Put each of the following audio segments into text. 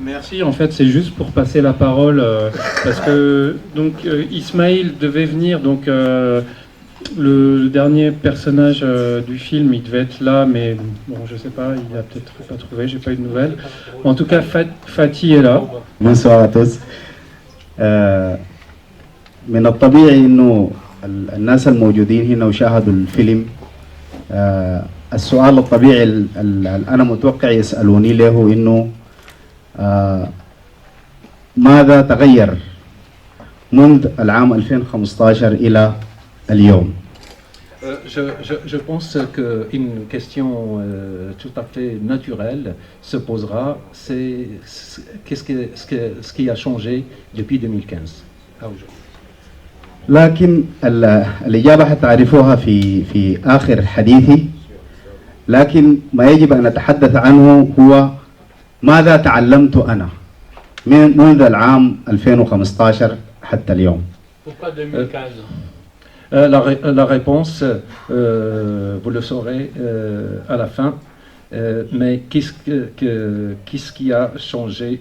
Merci, en fait c'est juste pour passer la parole parce que donc Ismaël devait venir, donc le dernier personnage du film il devait être là, mais bon je sais pas, il a peut-être pas trouvé, j'ai pas eu de nouvelles. En tout cas Fatih est là. Bonsoir à tous. من الطبيعي انه الناس الموجودين هنا وشاهدوا الفيلم السؤال الطبيعي اللي انا متوقع يسالوني له انه ماذا تغير منذ العام 2015 الى اليوم؟ Je pense qu'une question tout à fait naturelle se posera, c'est ce qui a changé depuis 2015 à aujourd'hui. لكن الإجابة حتعرفوها في آخر حديثي، لكن ما يجب أن أتحدث عنه هو ماذا تعلمت أنا منذ العام 2015 حتى اليوم. Pourquoi 2015 La réponse, vous le saurez à la fin, mais qu'est-ce qui a changé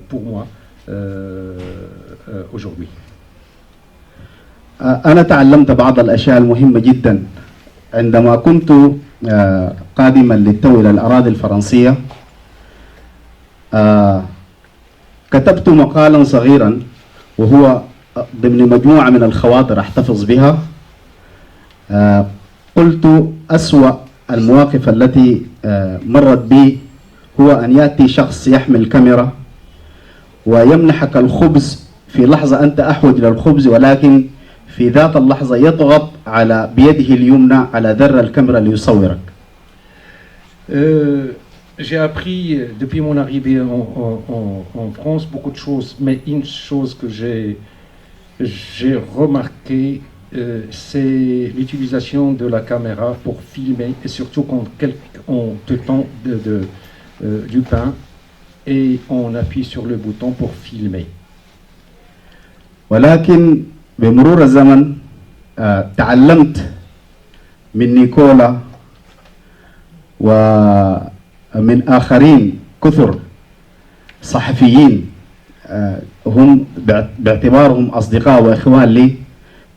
pour moi aujourd'hui? أنا تعلمت بعض الأشياء المهمة جدا عندما كنت قادما للتو إلى الأراضي الفرنسية. كتبت مقالا صغيرا وهو ضمن مجموعة من الخواطر أحتفظ بها. قلت أسوأ المواقف التي مرت بي هو أن يأتي شخص يحمل كاميرا ويمنحك الخبز في لحظة أنت أحوج للخبز، ولكن في ذات اللحظة يضغط على بيده اليمنى على ذر الكاميرا ليصورك. J'ai appris depuis mon arrivée en France beaucoup de choses, mais une chose que j'ai remarqué, c'est l'utilisation de la caméra pour filmer, et surtout quand on te tend du pain et on appuie sur le bouton pour filmer. ولكن بمرور الزمن تعلمت من نيكولا ومن آخرين كثر صحفيين هم باعتبارهم أصدقاء وإخوان لي،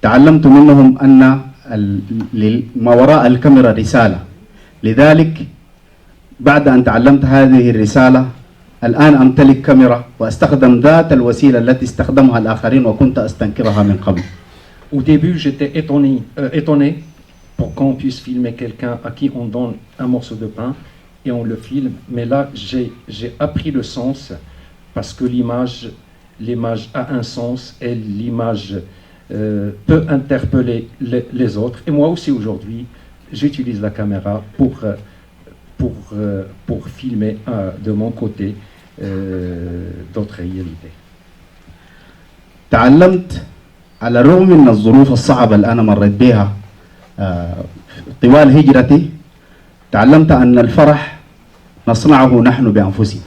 تعلمت منهم أن ما وراء الكاميرا رسالة. لذلك بعد أن تعلمت هذه الرسالة الآن أمتلك كاميرا وأستخدم ذات الوسيلة التي استخدمها الآخرين وكنت أستنكرها من قبل. Au début, j'étais étonné pour qu'on puisse filmer quelqu'un à qui on donne un morceau de pain et on le filme. Mais là, j'ai appris le sens parce que l'image a un sens et l'image peut interpeller les autres. Et moi aussi aujourd'hui, j'utilise la caméra pour filmer de mon côté d'autres réalités. تعلمت على الرغم من الظروف الصعبة اللي أنا مريت بها طوال هجرتي، تعلمت أن الفرح نصنعه نحن بأنفسنا.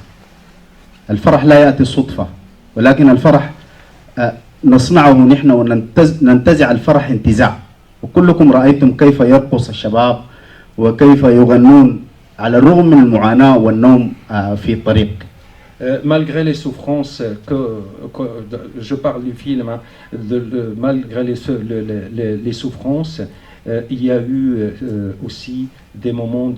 الفرح لا يأتي صدفة، ولكن الفرح نصنعه نحن وننتزع الفرح انتزاع. وكلكم رأيتم كيف يرقص الشباب وكيف يغنون على الرغم من المعاناة والنوم في الطريق. Malgré les souffrances que je parle du film, hein, malgré les souffrances, il y a eu aussi des moments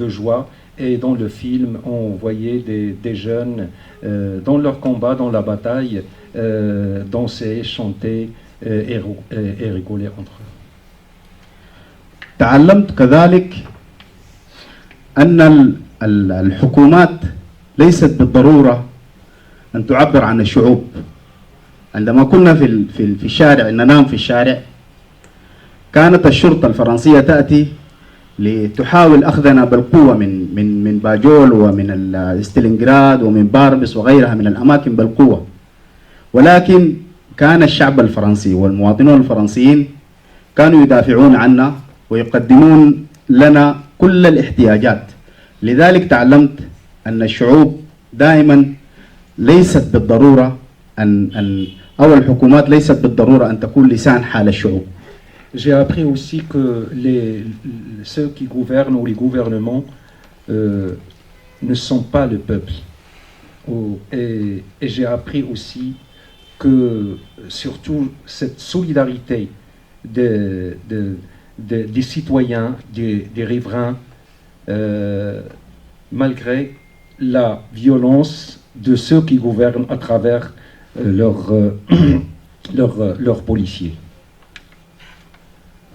de joie. Et dans le film, on voyait des jeunes dans leur combat, dans la bataille, danser, chanter et rigoler entre eux. تعلمت كذلك أن الحكومات ليست بالضرورة أن تعبر عن الشعوب. عندما كنا في الشارع ننام في الشارع، كانت الشرطة الفرنسية تأتي لتحاول أخذنا بالقوة من باجول ومن ستالينغراد ومن باربس وغيرها من الأماكن بالقوة، ولكن كان الشعب الفرنسي والمواطنون الفرنسيين كانوا يدافعون عنا ويقدمون لنا كل الاحتياجات. لذلك تعلمت أن الشعوب دائما ليست بالضرورة أو الحكومات ليست بالضرورة أن تكون لسان حال الشعوب. J'ai appris aussi que ceux qui gouvernent ou les gouvernements ne sont pas le peuple. Et j'ai appris aussi que surtout cette solidarité des citoyens, des riverains, malgré la violence de ceux qui gouvernent à travers leurs policiers.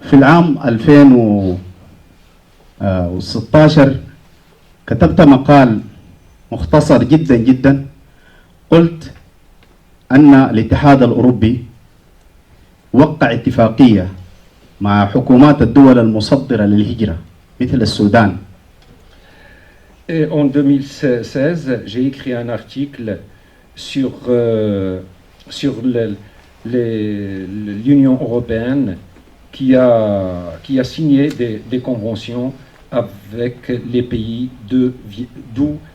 في العام 2016 كتبت مقال مختصر جدا جدا، قلت أن الاتحاد الأوروبي وقع اتفاقية مع حكومات الدول المصدرة للهجرة مثل السودان. Et en 2016, j'ai écrit un article sur l'Union européenne qui a signé des conventions avec les pays d'où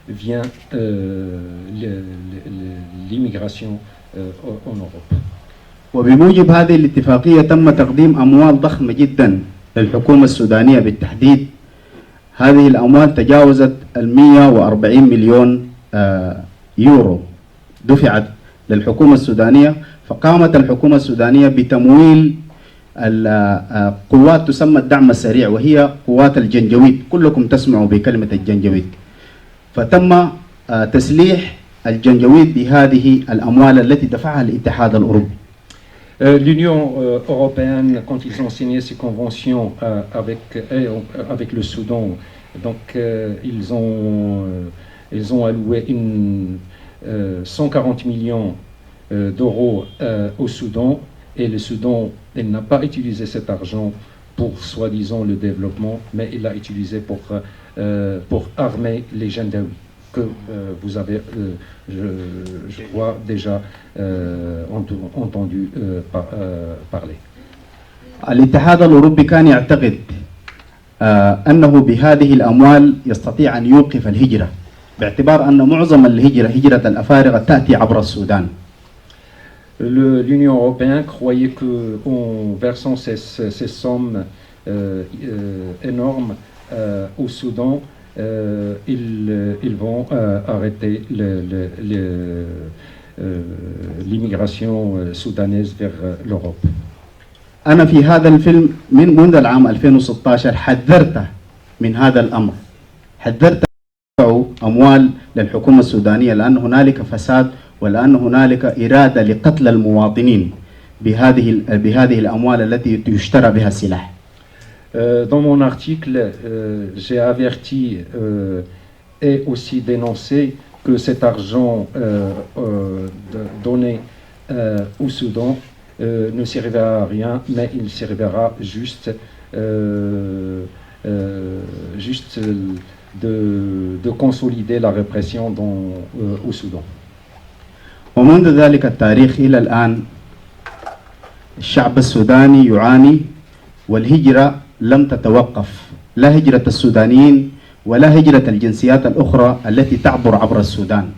vient l'immigration en Europe. وبموجب هذه الاتفاقية تم تقديم أموال ضخمة جدا للحكومة السودانية بالتحديد. هذه الأموال تجاوزت 140 مليون يورو دفعت للحكومة السودانية، فقامت الحكومة السودانية بتمويل قوات تسمى الدعم السريع، وهي قوات الجنجويد، كلكم تسمعوا بكلمة الجنجويد. فتم تسليح الجنجويد بهذه الأموال التي دفعها الاتحاد الأوروبي. L'Union européenne, quand ils ont signé ces conventions avec le Soudan, donc ils ont alloué 140 millions d'euros au Soudan, et le Soudan n'a pas utilisé cet argent pour soi-disant le développement, mais il l'a utilisé pour armer les Janjaouis que vous avez, je crois, déjà entendu parler. الاتحاد الأوروبي كان يعتقد أنه بهذه الأموال يستطيع أن يوقف الهجرة، باعتبار أن معظم الهجرة هجرة الأفارقة تأتي عبر السودان. L'Union européenne croyait qu'en versant ces sommes énormes au Soudan, ils vont arrêter l'immigration soudanaise vers l'Europe. أنا في هذا الفيلم منذ العام 2016 حذرت من هذا الأمر، حذرت أموال للحكومة السودانية لأن هنالك فساد ولأن هنالك إرادة لقتل المواطنين بهذه الأموال التي يشترى بها السلاح. Dans mon article, j'ai averti et aussi dénoncé que cet argent donné au Soudan ne servira à rien, mais il servira juste de consolider la répression au Soudan. ومنذ ذلك التاريخ إلى الآن الشعب السوداني يعاني، والهجرة لم تتوقف، لا هجرة السودانيين ولا هجرة الجنسيات الأخرى التي تعبر عبر السودان.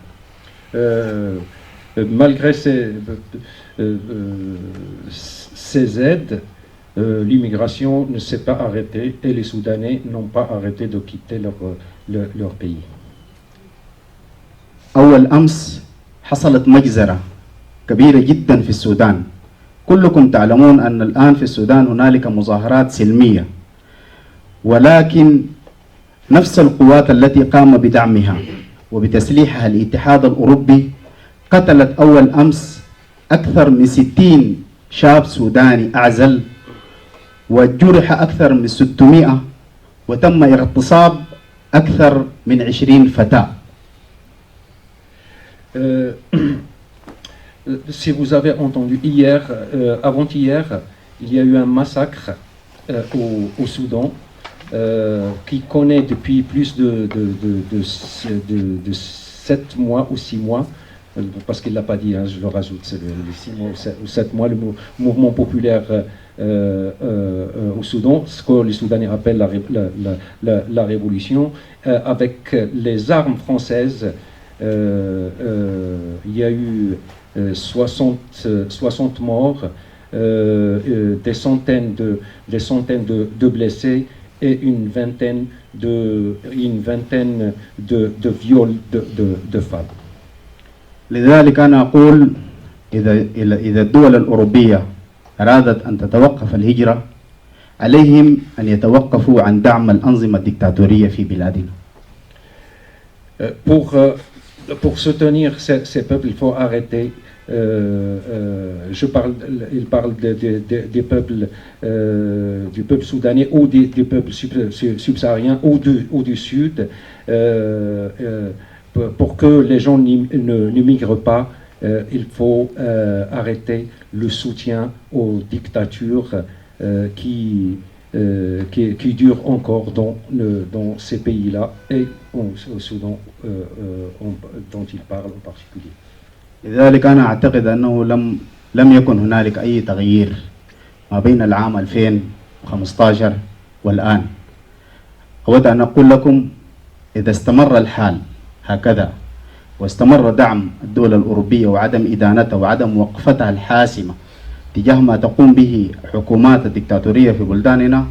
Malgré ces aides, l'immigration ne s'est pas arrêtée et les Soudanais n'ont pas arrêté de quitter leur pays. أول أمس حصلت مجزرة كبيرة جدا في السودان. كلكم تعلمون أن الآن في السودان هنالك مظاهرات سلمية، ولكن نفس القوات التي قام بدعمها وبتسليحها الاتحاد الأوروبي قتلت أول أمس أكثر من 60 شاب سوداني أعزل، وجرح أكثر من 600، وتم اغتصاب أكثر من 20 فتاة. Si vous avez entendu avant-hier, il y a eu un massacre au Soudan qui connaît depuis plus de 7 mois ou 6 mois, parce qu'il ne l'a pas dit, hein, je le rajoute, c'est les 6 mois ou 7 mois, le mouvement populaire au Soudan, ce que les Soudanais appellent la révolution, avec les armes françaises. Il y a eu 60 morts, des centaines de blessés et une vingtaine de viols de femmes. لذلك أنا أقول إذا الدول الأوروبية أرادت أن تتوقف الهجرة عليهم أن يتوقفوا عن دعم الأنظمة الدكتاتورية في بلادنا. Pour soutenir ces peuples, il faut arrêter. Il parle des peuples, du peuple soudanais ou des peuples subsahariens ou du sud, pour que les gens ne migrent pas. Il faut arrêter le soutien aux dictatures qui durent encore dans ces pays-là et au Soudan dont il parle en particulier. لذلك أنا أعتقد أنه لم يكن هنالك أي تغيير ما بين العام 2015 والآن. أود أن أقول لكم إذا استمر الحال هكذا واستمر دعم الدول الأوروبية وعدم إدانتها وعدم وقفتها الحاسمة تجاه ما تقوم به حكومات الدكتاتورية في بلداننا،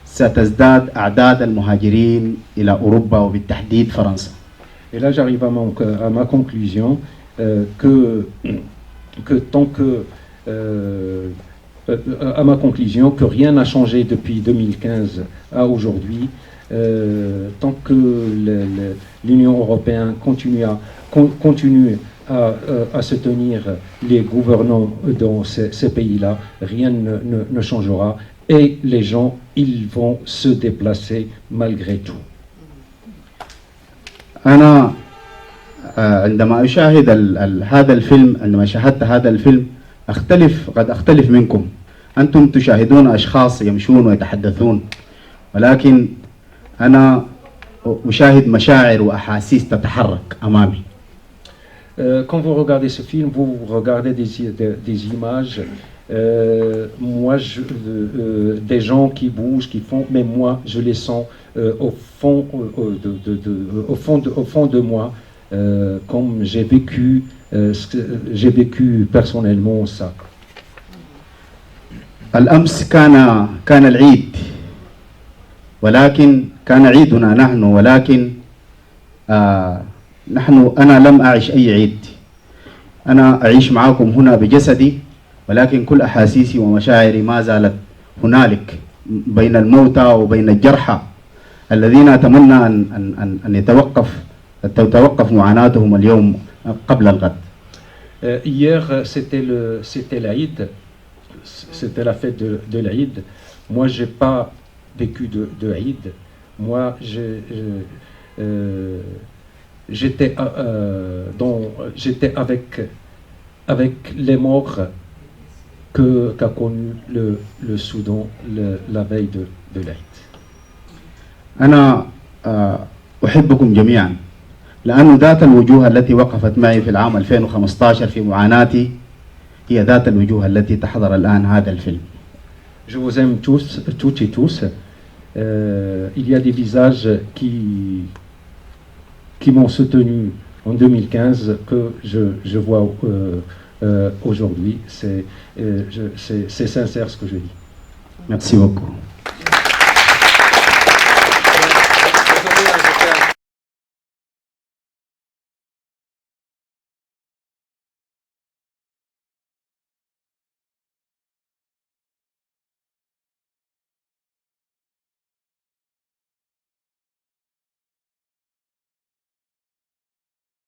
ستزداد أعداد المهاجرين إلى أوروبا وبالتحديد فرنسا. Et là, j'arrive à ma conclusion que tant que à ma conclusion que rien n'a changé depuis 2015 à aujourd'hui, tant que l'Union européenne continue à soutenir les gouvernants dans ces pays-là, rien ne changera et les gens, ils vont se déplacer malgré tout. أنا عندما أشاهد هذا الفيلم، عندما شاهدت هذا الفيلم قد أختلف منكم. أنتم تشاهدون أشخاص يمشون ويتحدثون، ولكن أنا أشاهد مشاعر وأحاسيس تتحرك أمامي. Quand vous regardez ce film, vous regardez des images, moi des gens qui bougent, qui font, mais moi je les sens au fond de moi, comme j'ai vécu personnellement ça. الأمس كان العيد، ولكن كان عيدنا نحن، ولكن أنا لم أعش أي عيد. أنا أعيش معكم هنا بجسدي، ولكن كل أحاسيسي ومشاعري ما زالت هنالك بين الموتى وبين الجرحى الذين أتمنى أن تتوقف معاناتهم اليوم قبل الغد. Hier, c'était l'Aïd, c'était la fête de l'Aïd. Moi, j'ai pas vécu de Aïd. Moi, j'étais avec les morts qu'a connu le Soudan la veille de l'Aïd. أنا أحبكم جميعا، لأن ذات الوجوه التي وقفت معي في العام 2015 في معاناتي هي ذات الوجوه التي تحضر الآن هذا الفيلم. Je vous aime tous, toutes et tous. Il y a des visages qui m'ont soutenu en 2015 que je vois aujourd'hui. C'est sincère ce que je dis. Merci beaucoup.